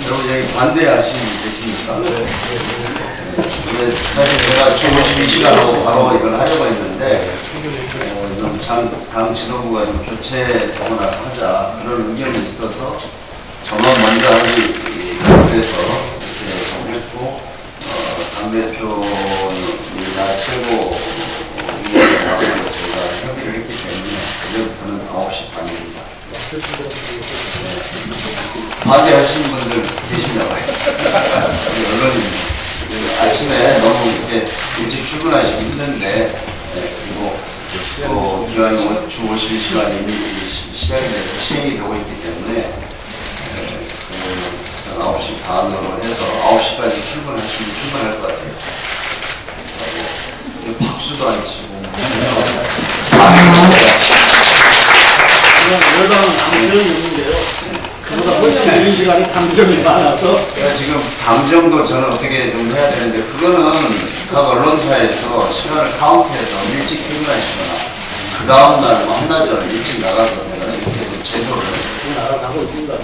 여러분 여기 반대하시는 분 계십니까? 사실 제가 주 52시간하고 바로 이걸 하려고 했는데 당 지도부가 좀 교체 정원을 하자 그런 의견이 있어서 저만 먼저 하기 그래서 이렇게 했고 당대표나 최고 위원장하고 저희가 협의를 했기 때문에 그전부터는 9시 반입니다. 반대하시는 분들 계시나 봐요. 언론입니다. 아침에 너무 이렇게 일찍 출근하시기 힘든데 그리고 기왕이 주 52시간이 이미 시작이 돼서 시행이 되고 있기 때문에 9시 반으로 해서 9시까지 출근하시면 출근할 것 같아요. 박수도 안 치고 여당은 감정이 있는데요. 그보다 훨씬 긴 시간에 감정이 많아서. 제가 지금 감정도 저는 어떻게 좀 해야 되는데 그거는 각 언론사에서 시간을 카운트해서 일찍 퇴근하시거나 그 다음날 한나절 일찍 나가서 내가 이렇게 좀 제도를 날아가고 있습니다.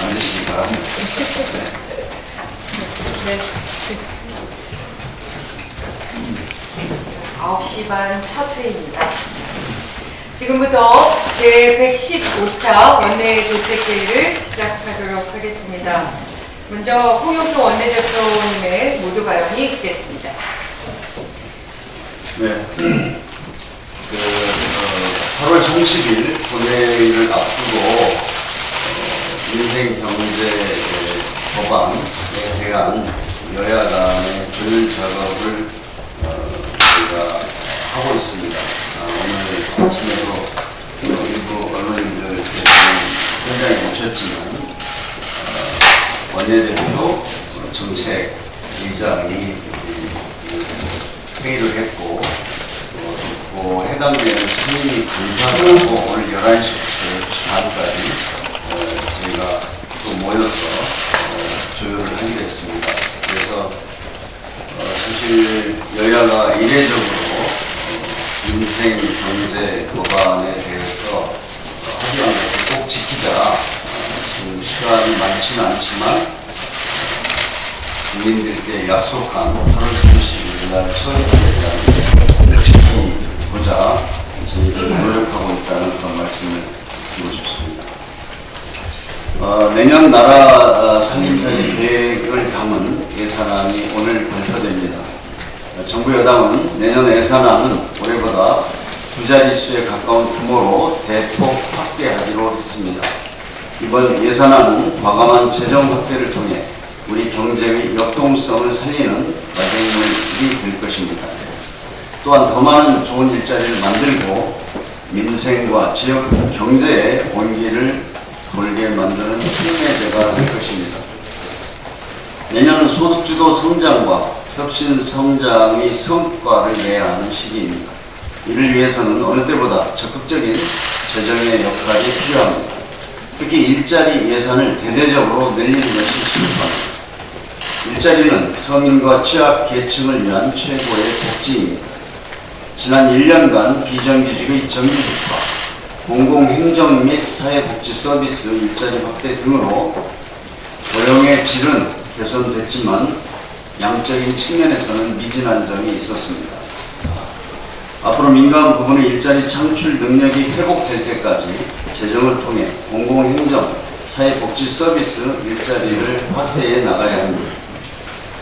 만드시기 바랍니다. 네. 9시 반 첫 회의입니다. 지금부터 제115차 원내 교체회의를 시작하도록 하겠습니다. 먼저 홍영표 원내대표님의 모두 발언이 있겠습니다. 네. 8월 30일 본회의를 앞두고 민생경제 법안에 대한 여야 간의 조율 작업을 저희가 하고 있습니다. 오늘 아침에도 일부 언론인들 현장에 오셨지만 원내대표 정책위장이 회의를 했고 해당되는 승인이 감사를 하고 오늘 11시부터 12시 반까지 저희가 또 모여서 조율을 하기로 했습니다. 그래서 사실 여야가 이례적으로 민생 경제 법안에 대해서 합의한 것을 꼭 지키자. 지금 시간이 많지는 않지만 국민들께 약속한 8월 30일 날 처리에 대한 지키고자 저희들이 노력하고 있다는 그런 말씀을 드리고 싶습니다. 내년 나라 살림살이 계획을 담은 예산안이 오늘 발표됩니다. 정부 여당은 내년 예산안은 올해보다 2자릿수에 가까운 규모로 대폭 확대하기로 했습니다. 이번 예산안은 과감한 재정 확대를 통해 우리 경제의 역동성을 살리는 마련물이 될 것입니다. 또한 더 많은 좋은 일자리를 만들고 민생과 지역 경제의 온기를 돌게 만드는 힘내제가 될 것입니다. 내년은 소득주도 성장과 혁신 성장의 성과를 내야 하는 시기입니다. 이를 위해서는 어느 때보다 적극적인 재정의 역할이 필요합니다. 특히 일자리 예산을 대대적으로 늘리는 것이 시급합니다. 일자리는 서민과 취약 계층을 위한 최고의 복지입니다. 지난 1년간 비정규직의 정규직화, 공공행정 및 사회복지 서비스 일자리 확대 등으로 고용의 질은 개선됐지만 양적인 측면에서는 미진한 점이 있었습니다. 앞으로 민간 부분의 일자리 창출 능력이 회복될 때까지 재정을 통해 공공행정, 사회복지 서비스 일자리를 확대해 나가야 합니다.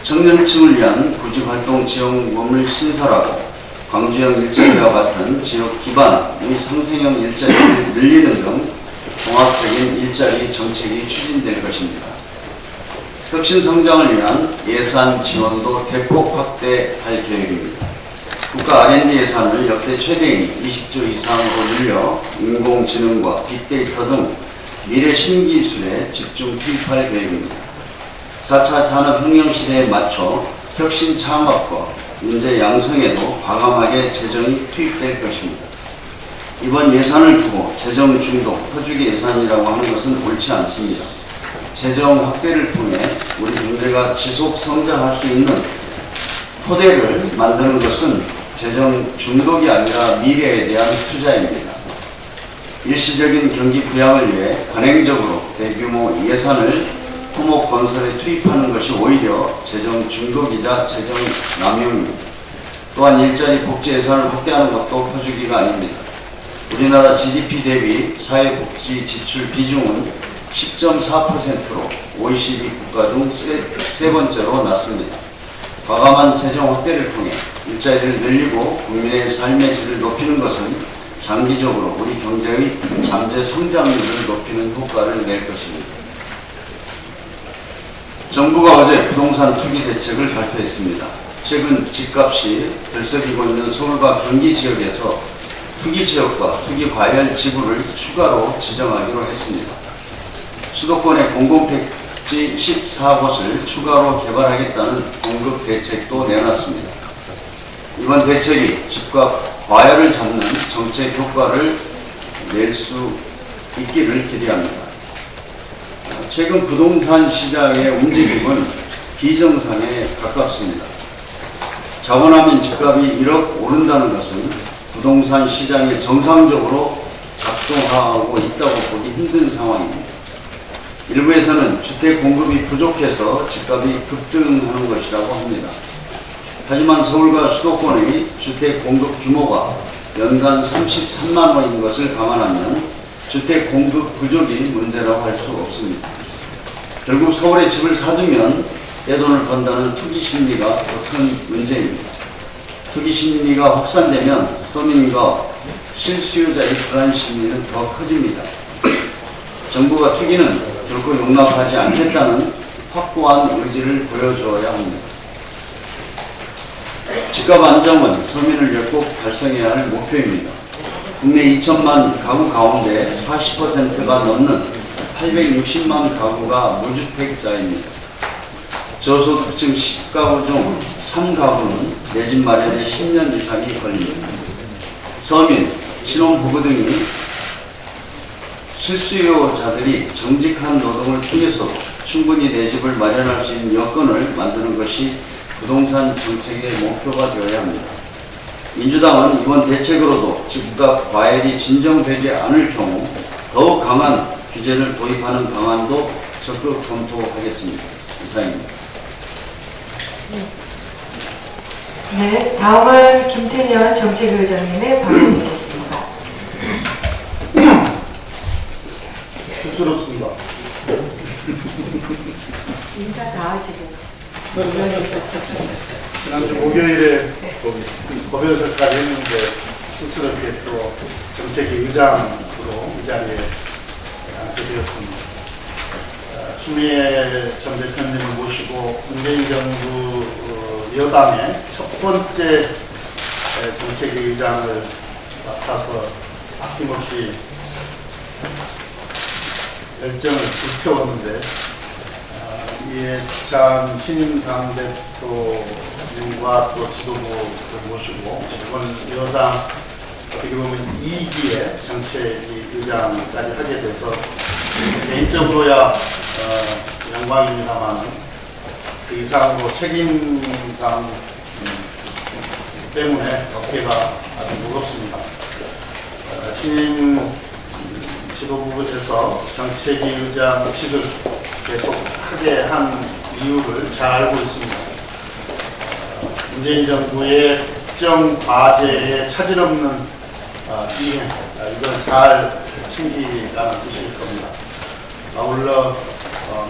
청년층을 위한 구직활동 지원금을 신설하고 광주형 일자리와 같은 지역 기반의 상생형 일자리를 늘리는 등 종합적인 일자리 정책이 추진될 것입니다. 혁신 성장을 위한 예산 지원도 대폭 확대할 계획입니다. 국가 R&D 예산을 역대 최대인 20조 이상으로 늘려 인공지능과 빅데이터 등 미래 신기술에 집중 투입할 계획입니다. 4차 산업혁명 시대에 맞춰 혁신 창업과 인재 양성에도 과감하게 재정이 투입될 것입니다. 이번 예산을 두고 재정 중독, 퍼주기 예산이라고 하는 것은 옳지 않습니다. 재정 확대를 통해 우리 경제가 지속 성장할 수 있는 토대를 만드는 것은 재정 중독이 아니라 미래에 대한 투자입니다. 일시적인 경기 부양을 위해 관행적으로 대규모 예산을 토목건설에 투입하는 것이 오히려 재정 중독이자 재정 남용입니다. 또한 일자리 복지 예산을 확대하는 것도 퍼주기가 아닙니다. 우리나라 GDP 대비 사회복지 지출 비중은 10.4%로 OECD 국가 중 세 번째로 낮습니다. 과감한 재정 확대를 통해 일자리를 늘리고 국민의 삶의 질을 높이는 것은 장기적으로 우리 경제의 잠재 성장률을 높이는 효과를 낼 것입니다. 정부가 어제 부동산 투기 대책을 발표했습니다. 최근 집값이 들썩이고 있는 서울과 경기 지역에서 투기 지역과 투기 과열 지구를 추가로 지정하기로 했습니다. 수도권의 공공택지 14곳을 추가로 개발하겠다는 공급 대책도 내놨습니다. 이번 대책이 집값 과열을 잡는 정책 효과를 낼 수 있기를 기대합니다. 최근 부동산 시장의 움직임은 비정상에 가깝습니다. 자본하면 집값이 1억 오른다는 것은 부동산 시장이 정상적으로 작동하고 있다고 보기 힘든 상황입니다. 일부에서는 주택 공급이 부족해서 집값이 급등하는 것이라고 합니다. 하지만 서울과 수도권의 주택 공급 규모가 연간 33만 호인 것을 감안하면 주택 공급 부족이 문제라고 할 수 없습니다. 결국 서울에 집을 사두면 떼돈을 번다는 투기 심리가 더 큰 문제입니다. 투기 심리가 확산되면 서민과 실수요자의 불안 심리는 더 커집니다. 정부가 투기는 결코 용납하지 않겠다는 확고한 의지를 보여주어야 합니다. 집값 안정은 서민을 열꼭 달성해야 할 목표입니다. 국내 2천만 가구 가운데 40%가 넘는 860만 가구가 무주택자입니다. 저소득층 10가구 중 3가구는 내 집 마련에 10년 이상이 걸립니다. 서민, 신혼부부 등이 실수요자들이 정직한 노동을 통해서 충분히 내 집을 마련할 수 있는 여건을 만드는 것이 부동산 정책의 목표가 되어야 합니다. 민주당은 이번 대책으로도 집값 과열이 진정되지 않을 경우 더욱 강한 규제를 도입하는 방안도 적극 검토하겠습니다. 이상입니다. 네, 다음은 김태년 정책의장님의 발언이겠습니다. 쑥스럽습니다. 인사 다 하시고. 지난주 목요일에 법연설까지 했는데 쑥스럽게 또 정책위 의장으로 이 자리에 앉게 되었습니다. 추미애 전 대표님을 모시고 문재인 정부 여당의 첫 번째 정책위 의장을 맡아서 아낌없이 열정을 불태웠는데 이해찬 신임 당대표님과 또 지도부를 모시고 이번 여당 어떻게 보면 2기의 정책위 의장까지 하게 돼서 개인적으로야 영광입니다만 그 이상으로 책임감 때문에 어깨가 아주 무겁습니다. 신임 지도부에서 정책위 의장 의식을 계속 하게 한 이유를 잘 알고 있습니다. 문재인 정부의 특정 과제에 차질 없는 이행, 이걸 잘 챙기라는 뜻일 겁니다. 아울러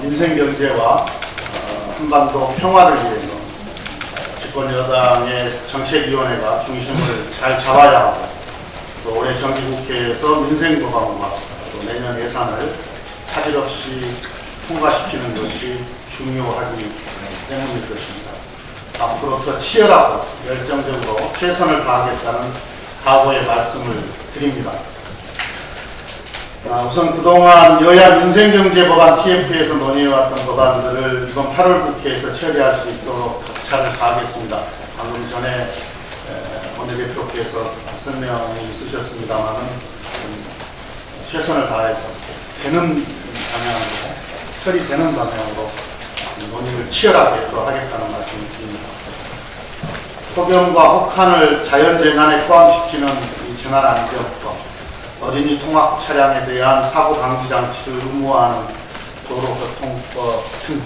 민생경제와 한반도 평화를 위해서 집권 여당의 정책위원회가 중심을 잘 잡아야 하고 또 올해 정기국회에서 민생도방과 또 내년 예산을 차질 없이 통과시키는 것이 중요하기 때문일 것입니다. 앞으로 더 치열하고 열정적으로 최선을 다하겠다는 각오의 말씀을 드립니다. 우선 그동안 여야 민생경제법안 TF에서 논의해왔던 법안들을 이번 8월 국회에서 처리할 수 있도록 격차를 가하겠습니다. 방금 전에 원내대표께서 설명이 있으셨습니다만 최선을 다해서 되는 방향으로 처리되는 방향으로 논의를 치열하게 또 하겠다는 말씀을 드립니다. 폭염과 혹한을 자연재난에 포함시키는 이 재난안전법, 어린이 통학 차량에 대한 사고 방지 장치를 의무화하는 도로교통 교통법 등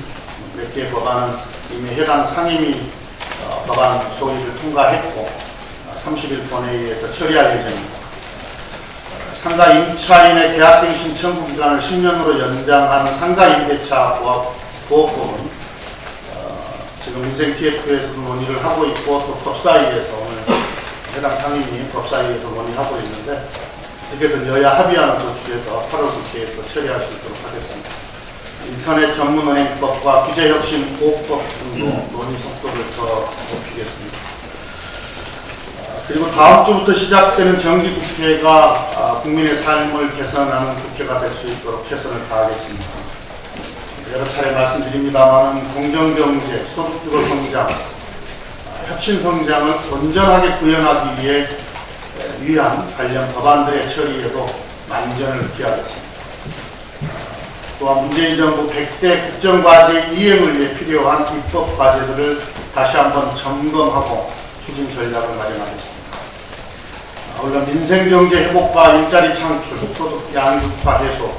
몇 개의 법안은 이미 해당 상임위 법안 소위를 통과했고 30일 본회의에서 처리할 예정입니다. 상가 임차인의 계약갱신 청구 기간을 10년으로 연장하는 상가 임대차 보호법은 지금 민생 TF에서도 논의를 하고 있고 또 법사위에서 오늘 해당 상임위 법사위에서 논의하고 있는데 어떻게든 여야 합의안을 도출해서 8월 국회에서 처리할 수 있도록 하겠습니다. 인터넷 전문은행법과 규제혁신 보호법 등도 논의 속도를 더 높이겠습니다. 그리고 다음 주부터 시작되는 정기국회가 국민의 삶을 개선하는 국회가 될 수 있도록 최선을 다하겠습니다. 여러 차례 말씀드립니다만 공정경제, 소득주도 성장, 혁신성장을 온전하게 구현하기 위한 관련 법안들의 처리에도 만전을 기하겠습니다. 또한 문재인 정부 100대 국정과제 이행을 위해 필요한 입법과제들을 다시 한번 점검하고 추진 전략을 마련하겠습니다. 물론 민생경제 회복과 일자리 창출, 소득 양극화 해소,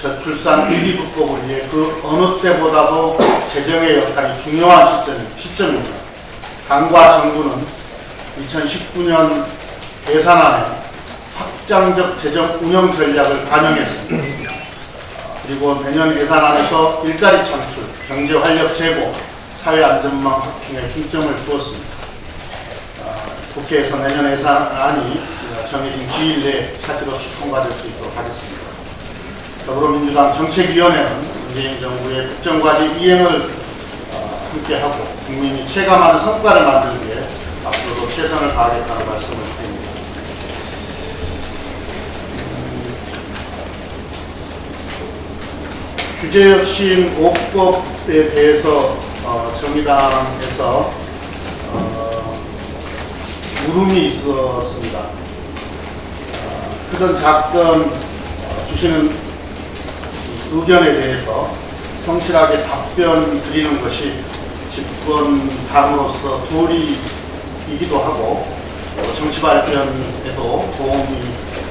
저출산 위기극복을 위해 그 어느 때보다도 재정의 역할이 중요한 시점입니다. 당과 정부는 2019년 예산안에 확장적 재정 운영 전략을 반영했습니다. 그리고 내년 예산안에서 일자리 창출, 경제 활력 제고, 사회 안전망 확충에 중점을 두었습니다. 국회에서 내년 예산안이 정해진 기일 내에 차질 없이 통과될 수 있도록 하겠습니다. 더불어민주당 정책위원회는 문재인 정부의 국정과제 이행을 함께하고 국민이 체감하는 성과를 만들기 위해 앞으로도 최선을 다하겠다는 말씀을 드립니다. 규제혁신 5법에 대해서 정의당에서 물음이 있었습니다. 크든 작든 주시는 의견에 대해서 성실하게 답변 드리는 것이 집권당으로서 도리이기도 하고 정치 발전에도 도움이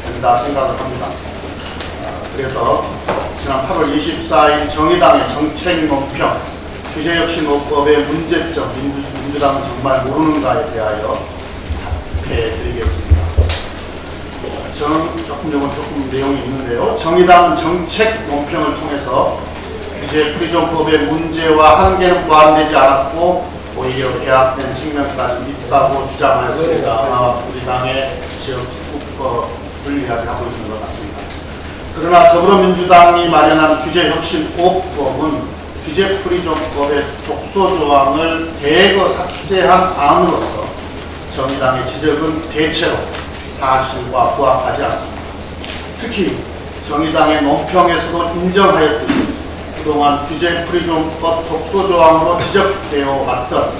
된다 생각을 합니다. 그래서 지난 8월 24일 정의당의 정책 논평, 규제혁신 5법의 문제점, 민주당은 정말 모르는가에 대하여 답해드리겠습니다. 저는 조금 내용이 있는데요. 정의당은 정책 논평을 통해서 규제 프리존법의 문제와 한계는 보완되지 않았고 오히려 개합된 측면까지 있다고 주장하였습니다. 아마 우리 당의 지역특구법을 이야기하고 있는 것 같습니다. 그러나 더불어민주당이 마련한 규제혁신 5법은 규제 프리존법의 독소 조항을 대거 삭제한 안으로서 정의당의 지적은 대체로 사실과 부합하지 않습니다. 특히 정의당의 논평에서도 인정하였듯이 그동안 규제 프리존법 독소 조항으로 지적되어 왔던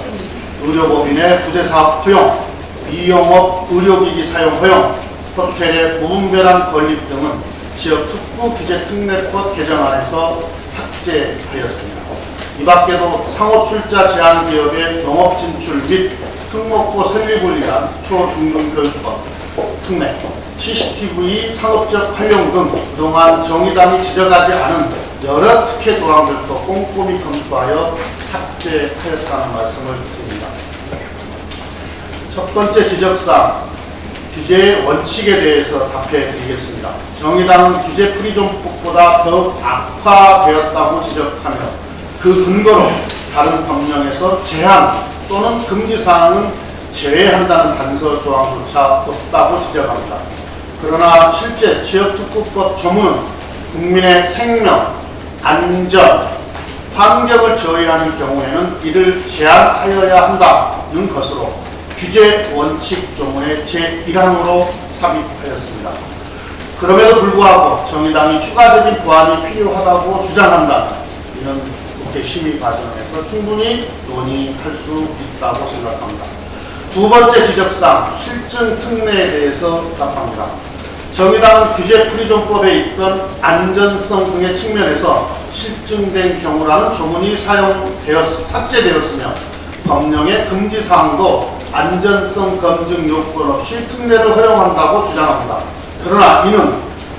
의료법인의 부대사업 허용, 미용업 의료기기 사용 허용, 호텔의 무분별한 건립 등은 지역특구 규제특례법 개정안에서 삭제되었습니다. 이 밖에도 상호출자 제한 기업의 농업 진출 및 특목고 설립을 위한 초중등교육법 특례, CCTV 상업적 활용 등 그동안 정의당이 지적하지 않은 여러 특혜 조항들도 꼼꼼히 검토하여 삭제하였다는 말씀을 드립니다. 첫 번째 지적사항, 규제의 원칙에 대해서 답해 드리겠습니다. 정의당은 규제 프리존법보다 더욱 악화되었다고 지적하며 그 근거로 다른 법령에서 제한 또는 금지사항은 제외한다는 단서 조항조차 없다고 지적합니다. 그러나 실제 지역특구법 조문은 국민의 생명, 안전, 환경을 저해하는 경우에는 이를 제한하여야 한다는 것으로 규제 원칙 조문의 제1항으로 삽입하였습니다. 그럼에도 불구하고 정의당이 추가적인 보완이 필요하다고 주장한다면 이는 국회 심의 과정에서 충분히 논의할 수 있다고 생각합니다. 두 번째 지적사항, 실증 특례에 대해서 답합니다. 정의당은 규제 프리존법에 있던 안전성 등의 측면에서 실증된 경우라는 조문이 삭제되었으며 법령의 금지사항도 안전성 검증 요건 없이 특례를 허용한다고 주장합니다. 그러나 이는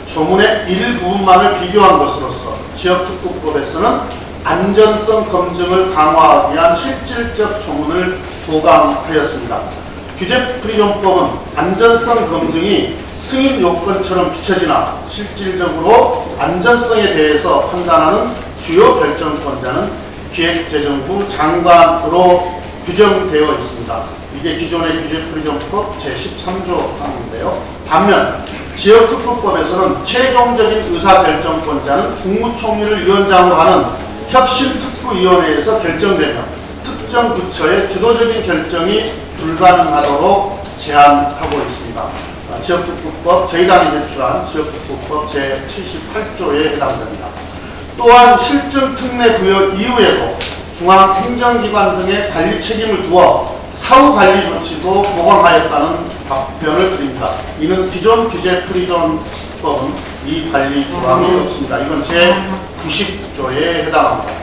조문의 일부분만을 비교한 것으로서 지역특구법에서는 안전성 검증을 강화하기 위한 실질적 조문을 도강하였습니다. 규제프리존법은 안전성 검증이 승인 요건처럼 비춰지나 실질적으로 안전성에 대해서 판단하는 주요 결정권자는 기획재정부 장관으로 규정되어 있습니다. 이게 기존의 규제프리존법 제13조 항인데요. 반면 지역특구법에서는 최종적인 의사결정권자는 국무총리를 위원장으로 하는 혁신특구위원회에서 결정되며 특정 부처의 주도적인 결정이 불가능하도록 제한하고 있습니다. 지역특구법, 저희 당이 제출한 지역특구법 제78조에 해당됩니다. 또한 실증 특례 부여 이후에도 중앙행정기관 등의 관리 책임을 두어 사후 관리 조치도 보강하였다는 답변을 드립니다. 이는 기존 규제프리존법은 이 관리 조항이 없습니다. 이건 제90조에 해당합니다.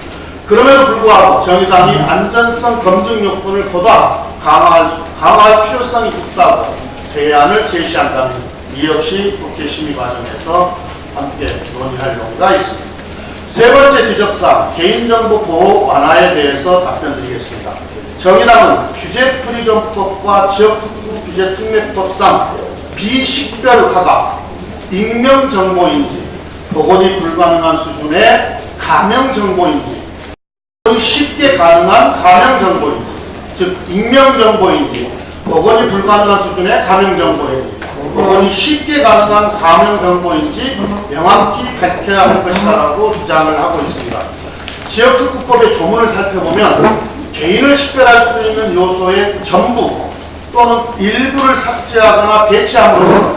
그럼에도 불구하고 정의당이 안전성 검증 요건을 보다 강화할 필요성이 있다고 대안을 제시한다면 이 역시 국회 심의 과정에서 함께 논의할 용의가 있습니다. 세 번째 지적사항, 개인정보 보호 완화에 대해서 답변드리겠습니다. 정의당은 규제프리존법과 지역특구 규제특례법상 비식별화가 익명정보인지 복원이 불가능한 수준의 가명정보인지 쉽게 가능한 가명정보인지 즉 익명정보인지 복원이 불가능한 수준의 가명정보인지 복원이 쉽게 가능한 가명정보인지 명확히 밝혀야 할 것이라고 주장을 하고 있습니다. 지역특구법의 조문을 살펴보면 개인을 식별할 수 있는 요소의 전부 또는 일부를 삭제하거나 배치함으로써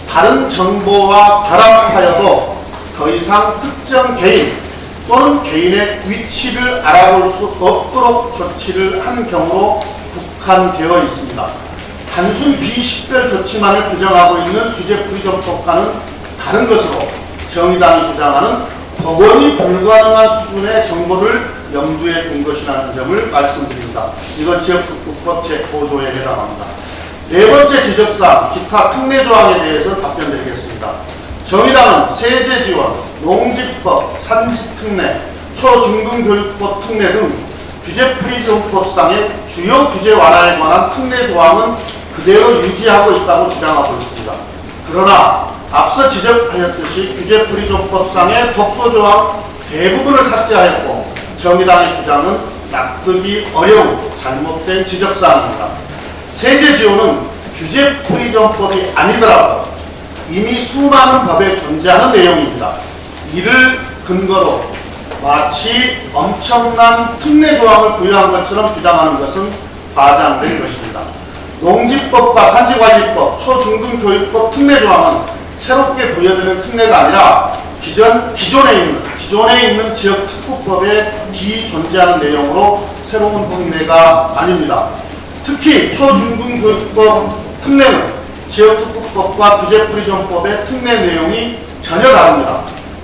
다른 정보와 결합하여도 더 이상 특정 개인 또는 개인의 위치를 알아볼 수 없도록 조치를 한 경우로 국한되어 있습니다. 단순 비식별 조치만을 규정하고 있는 규제프리존법과는 다른 것으로 정의당이 주장하는 복원이 불가능한 수준의 정보를 염두에 둔 것이라는 점을 말씀드립니다. 이건 지역특구법 제5조에 해당합니다. 네 번째 지적사항, 기타 특례 조항에 대해서 답변드리겠습니다. 정의당은 세제 지원, 농지법, 산지특례, 초중등교육법 특례 등 규제프리존법상의 주요 규제 완화에 관한 특례 조항은 그대로 유지하고 있다고 주장하고 있습니다. 그러나 앞서 지적하였듯이 규제프리존법상의 독소조항 대부분을 삭제하였고 정의당의 주장은 납득이 어려운 잘못된 지적사항입니다. 세제지원은 규제프리존법이 아니더라도 이미 수많은 법에 존재하는 내용입니다. 이를 근거로 마치 엄청난 특례 조항을 부여한 것처럼 주장하는 것은 과장된 것입니다. 농지법과 산지관리법, 초중등교육법 특례 조항은 새롭게 부여되는 특례가 아니라 기존에 있는 지역특구법에 기존재하는 내용으로 새로운 특례가 아닙니다. 특히 초중등교육법 특례는 지역특구법과 규제프리존법의 특례 내용이 전혀 다릅니다.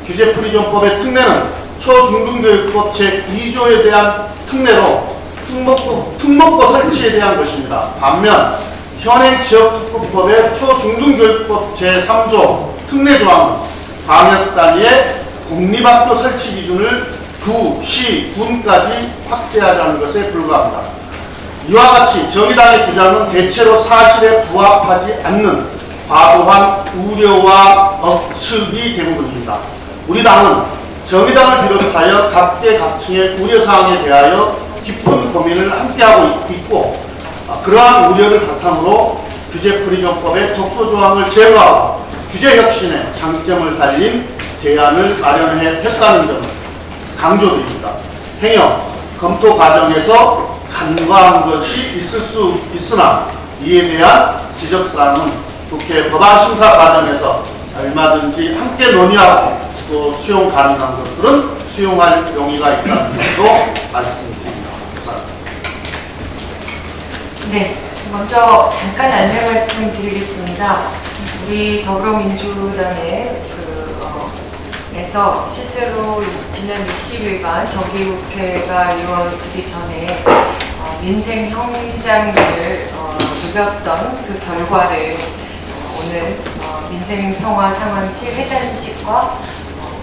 규제프리존법의 특례는 초중등교육법 제2조에 대한 특례로 특목고 설치에 대한 것입니다. 반면 현행 지역특구법의 초중등교육법 제3조 특례 조항은 광역 단위의 공립학교 설치 기준을 구, 시, 군까지 확대하자는 것에 불과합니다. 이와 같이 정의당의 주장은 대체로 사실에 부합하지 않는 과도한 우려와 억측이 대부분입니다. 우리 당은 정의당을 비롯하여 각계각층의 우려사항에 대하여 깊은 고민을 함께하고 있고 그러한 우려를 바탕으로 규제프리존법의 독소조항을 제거하고 규제혁신의 장점을 살린 대안을 마련했다는 점을 강조드립니다. 행여 검토 과정에서 간과한 것이 있을 수 있으나 이에 대한 지적사항은 국회 법안심사 과정에서 얼마든지 함께 논의하고 또 수용 가능한 것들은 수용할 용의가 있다는 점도 말씀드립니다. 감사합니다. 네, 먼저 잠깐 안내 말씀드리겠습니다. 우리 더불어민주당의 에서 실제로 지난 60일간 정기국회가 이루어지기 전에 민생 현장들을 누볐던 그 결과를 오늘 민생평화 상황실 회단식과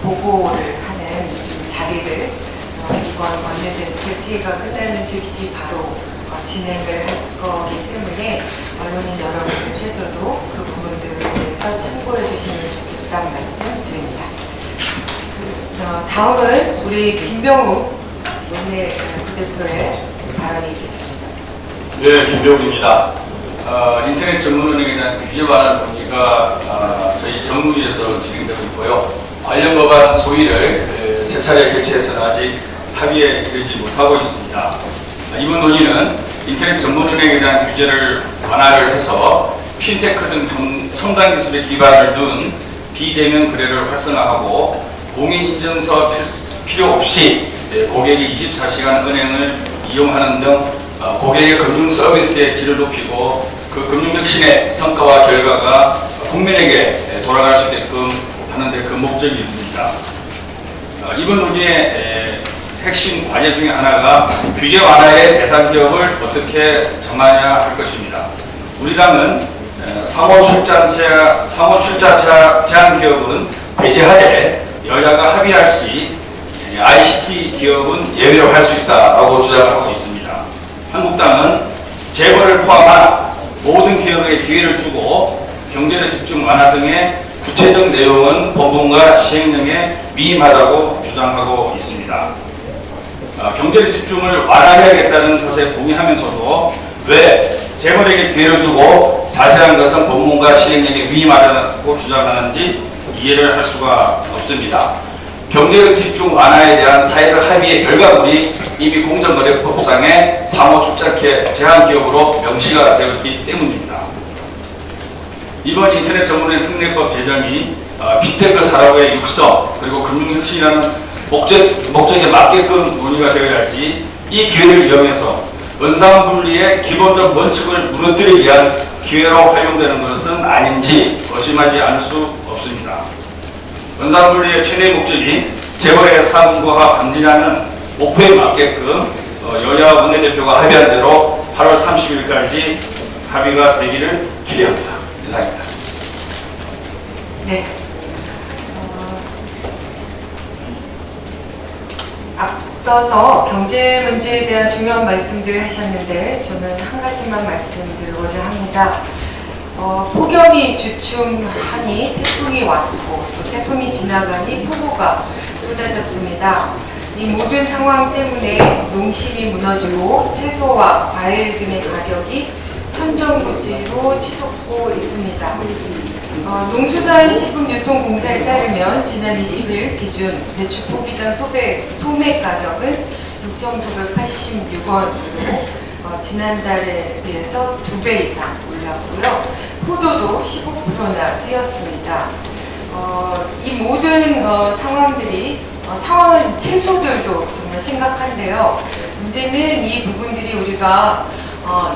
보고를 하는 자리를 이번 원내대책 회의가 끝나는 즉시 바로 진행을 할 거기 때문에 언론인 여러분께서도 그 부분들에 대해서 참고해 주시면 좋겠다는 말씀 드립니다. 다음은 우리 김병욱 원내부대표의 발언이 있겠습니다. 네, 김병욱입니다. 인터넷 전문은행에 대한 규제 완화 논의가 저희 정부에서 진행되고 있고요. 관련 법안 소위를 세 차례 개최해서는 아직 합의에 이르지 못하고 있습니다. 이번 논의는 인터넷 전문은행에 대한 규제를 완화를 해서 핀테크 등 첨단 기술에 기반을 둔 비대면 거래를 활성화하고 공인인증서 필요 없이 고객이 24시간 은행을 이용하는 등 고객의 금융 서비스의 질을 높이고 그 금융혁신의 성과와 결과가 국민에게 돌아갈 수 있게끔 하는 데 그 목적이 있습니다. 이번 논의의 핵심 과제 중에 하나가 규제 완화의 대상 기업을 어떻게 정하냐 할 것입니다. 우리 당은 상호 출자 제한 기업은 배제하되 여야가 합의할 시 ICT 기업은 예외로 할 수 있다고 주장을 하고 있습니다. 한국당은 재벌을 포함한 모든 기업에 기회를 주고 경제를 집중 완화 등의 구체적 내용은 법원과 시행령에 미임하다고 주장하고 있습니다. 경제를 집중을 완화해야겠다는 것에 동의하면서도 왜 재벌에게 기회를 주고 자세한 것은 법문과 시행령에 위임하다고 주장하는지 이해를 할 수가 없습니다. 경제력 집중 완화에 대한 사회적 합의의 결과물이 이미 공정거래법상의 상호출자 제한 기업으로 명시가 되었기 때문입니다. 이번 인터넷 전문의 특례법 제정이 빅테크 산업의 육성 그리고 금융혁신이라는 목적에 맞게끔 논의가 되어야지 이 기회를 이용해서 은상분리의 기본적 원칙을 무너뜨리기 위한 기회로 활용되는 것은 아닌지 의심하지 않을 수 없습니다. 은상분리의 최대 목적이 재벌의 사금과 방지하는 목표에 맞게끔 여야 원내대표가 합의한 대로 8월 30일까지 합의가 되기를 기대합니다. 이상입니다. 네. 앞서서 경제 문제에 대한 중요한 말씀들을 하셨는데 저는 한 가지만 말씀드리고자 합니다. 폭염이 주춤하니 태풍이 왔고 또 태풍이 지나가니 폭우가 쏟아졌습니다. 이 모든 상황 때문에 농심이 무너지고 채소와 과일 등의 가격이 천정부지로 치솟고 있습니다. 농수산식품유통공사에 따르면 지난 20일 기준 배추 포기당 소매 가격은 6,986원으로 지난달에 비해서 2배 이상 올랐고요. 포도도 15%나 뛰었습니다. 이 모든 상황은 채소들도 정말 심각한데요. 문제는 이 부분들이 우리가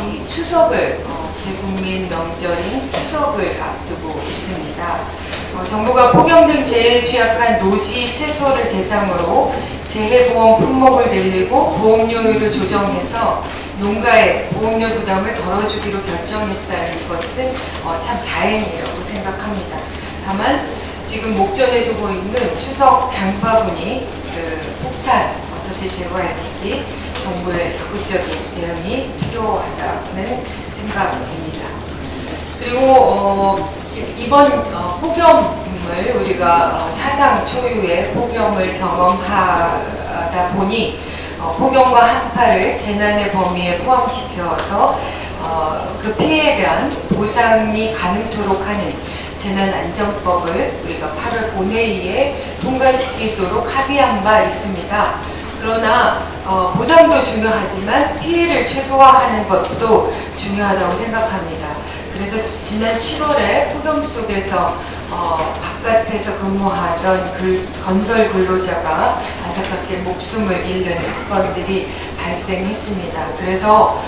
이 추석을 대국민 명절인 추석을 앞두고 있습니다. 정부가 폭염 등 재해에 취약한 노지 채소를 대상으로 재해보험 품목을 늘리고 보험료율을 조정해서 농가의 보험료 부담을 덜어주기로 결정했다는 것은 참 다행이라고 생각합니다. 다만 지금 목전에 두고 있는 추석 장바구니 폭탄 어떻게 제거할지 정부의 적극적인 대응이 필요하다는 생각입니다. 그리고 이번 폭염을 우리가 사상 초유의 폭염을 경험하다 보니 폭염과 한파를 재난의 범위에 포함시켜서 그 피해에 대한 보상이 가능토록 하는 재난안전법을 우리가 8월 본회의에 통과시키도록 합의한 바 있습니다. 그러나 보상도 중요하지만 피해를 최소화하는 것도 중요하다고 생각합니다. 그래서 지난 7월에 폭염 속에서 바깥에서 근무하던 건설 근로자가 안타깝게 목숨을 잃는 사건들이 발생했습니다. 그래서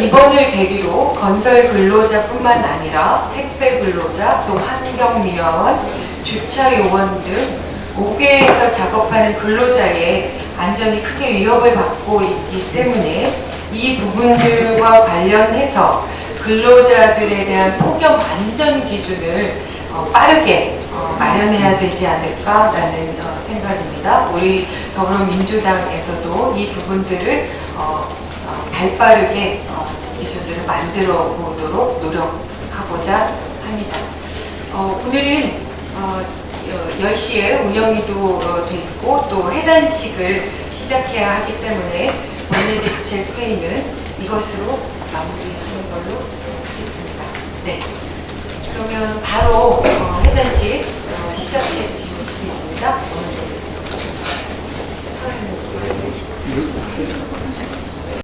이번을 계기로 건설 근로자뿐만 아니라 택배 근로자, 또 환경미화원, 주차요원 등 5개에서 작업하는 근로자의 안전이 크게 위협을 받고 있기 때문에 이 부분들과 관련해서 근로자들에 대한 폭염 안전 기준을 빠르게 마련해야 되지 않을까라는 생각입니다. 우리 더불어민주당에서도 이 부분들을 발빠르게 기준들을 만들어 보도록 노력하고자 합니다. 오늘은 10시에 운영이도 돼 있고 또 해단식을 시작해야 하기 때문에 원내대책회의는 이것으로 마무리하는 걸로 하겠습니다. 네. 그러면 바로 해단식 시작해 주시면 좋겠습니다.